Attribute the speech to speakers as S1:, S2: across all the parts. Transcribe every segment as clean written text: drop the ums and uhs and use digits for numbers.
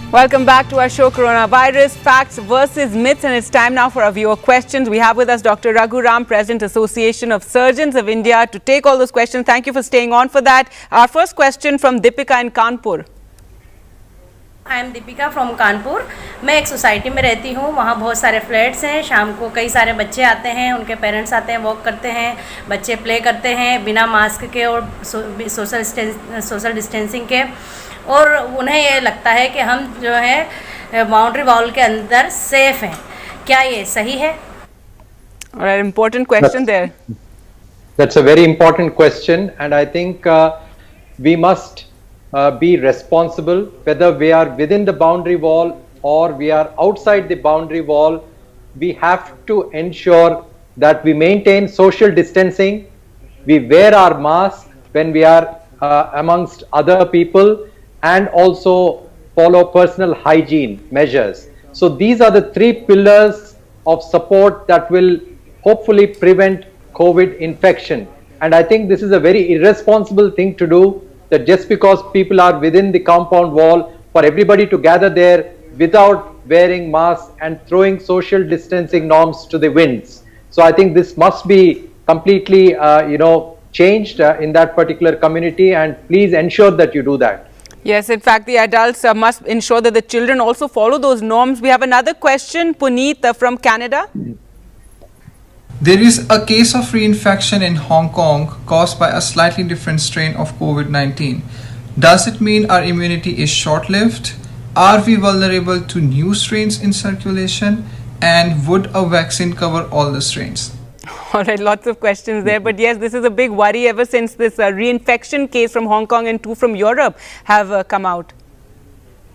S1: Welcome back to our show, Coronavirus Facts versus Myths, and it's time now for our viewer questions. We have with us Dr. Raghuram, President, Association of Surgeons of India, to take all those questions. Thank you for staying on for that. Our first question from Deepika in Kanpur.
S2: I am Deepika from Kanpur. मैं एक society में रहती हूँ, वहाँ बहुत सारे flats हैं। शाम को कई सारे बच्चे आते हैं, उनके पेरेंट्स आते हैं, वॉक करते हैं, बच्चे प्ले करते हैं बिना मास्क के और सोशल डिस्टेंसिंग के, और उन्हें ये लगता है कि हम जो है बाउंड्री वॉल के अंदर सेफ हैं। क्या ये सही है?
S1: An important question there.
S3: That's a very important question, and I think we must be responsible, whether we are within the boundary wall or we are outside the boundary wall. We have to ensure that we maintain social distancing, we wear our mask when we are amongst other people, and also follow personal hygiene measures. So these are the three pillars of support that will hopefully prevent COVID infection. And I think this is a very irresponsible thing to do, that just because people are within the compound wall, for everybody to gather there without wearing masks and throwing social distancing norms to the winds. So I think this must be completely changed in that particular community, and please ensure that you do that.
S1: Yes, in fact, the adults must ensure that the children also follow those norms. We have another question, Puneet from Canada.
S4: There is a case of reinfection in Hong Kong caused by a slightly different strain of COVID-19. Does it mean our immunity is short-lived? Are we vulnerable to new strains in circulation? And would a vaccine cover all the strains?
S1: All right, lots of questions there. But yes, this is a big worry ever since this reinfection case from Hong Kong and two from Europe have come out.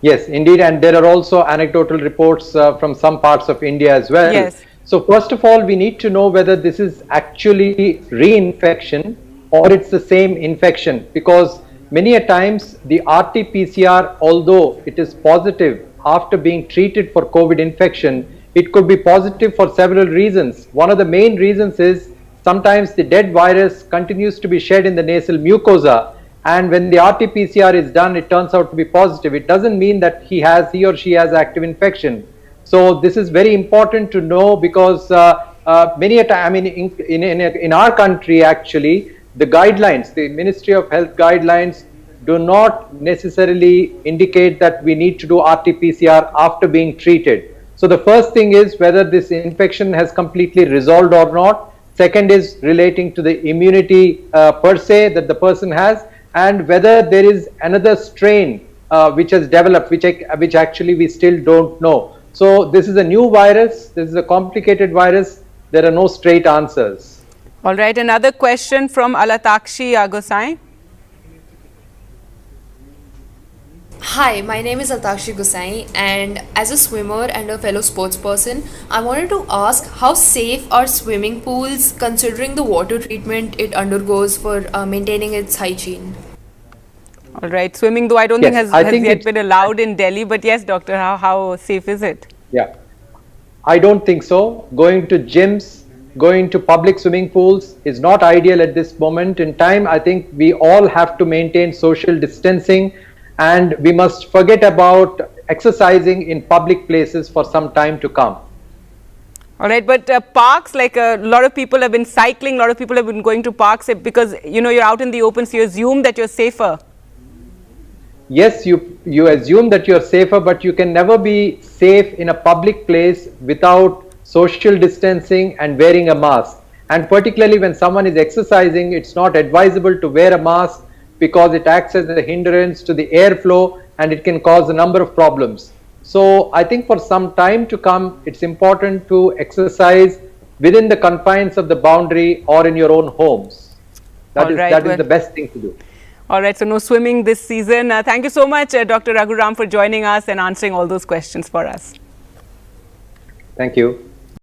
S3: Yes, indeed. And there are also anecdotal reports from some parts of India as well.
S1: Yes.
S3: So first of all, we need to know whether this is actually reinfection or it's the same infection, because many a times the RT-PCR, although it is positive after being treated for COVID infection, it could be positive for several reasons. One of the main reasons is sometimes the dead virus continues to be shed in the nasal mucosa, and when the RT-PCR is done, it turns out to be positive. It doesn't mean that he or she has active infection. So this is very important to know, because many a time, I mean, in our country actually, the guidelines, the Ministry of Health guidelines do not necessarily indicate that we need to do RT-PCR after being treated. So the first thing is whether this infection has completely resolved or not. Second is relating to the immunity per se that the person has, and whether there is another strain which has developed, which actually we still don't know. So this is a new virus, this is a complicated virus, there are no straight answers.
S1: All right, another question from Alatakshi Gosai.
S5: Hi, my name is Altakshi Gosai, and as a swimmer and a fellow sports person, I wanted to ask, how safe are swimming pools considering the water treatment it undergoes for maintaining its hygiene?
S1: All right, swimming though I don't think has yet been allowed in Delhi, but yes, doctor, how safe is it?
S3: Yeah, I don't think so. Going to gyms, going to public swimming pools is not ideal at this moment in time. I think we all have to maintain social distancing, and we must forget about exercising in public places for some time to come.
S1: All right, but parks, like a lot of people have been cycling, a lot of people have been going to parks because, you're out in the open, so you assume that you're safer.
S3: Yes, you assume that you're safer, but you can never be safe in a public place without social distancing and wearing a mask. And particularly when someone is exercising, it's not advisable to wear a mask, because it acts as a hindrance to the airflow and it can cause a number of problems. So I think for some time to come, it's important to exercise within the confines of the boundary or in your own homes. That is the best thing to do.
S1: All right, so no swimming this season. Thank you so much, Dr. Raghuram, for joining us and answering all those questions for us.
S3: Thank you.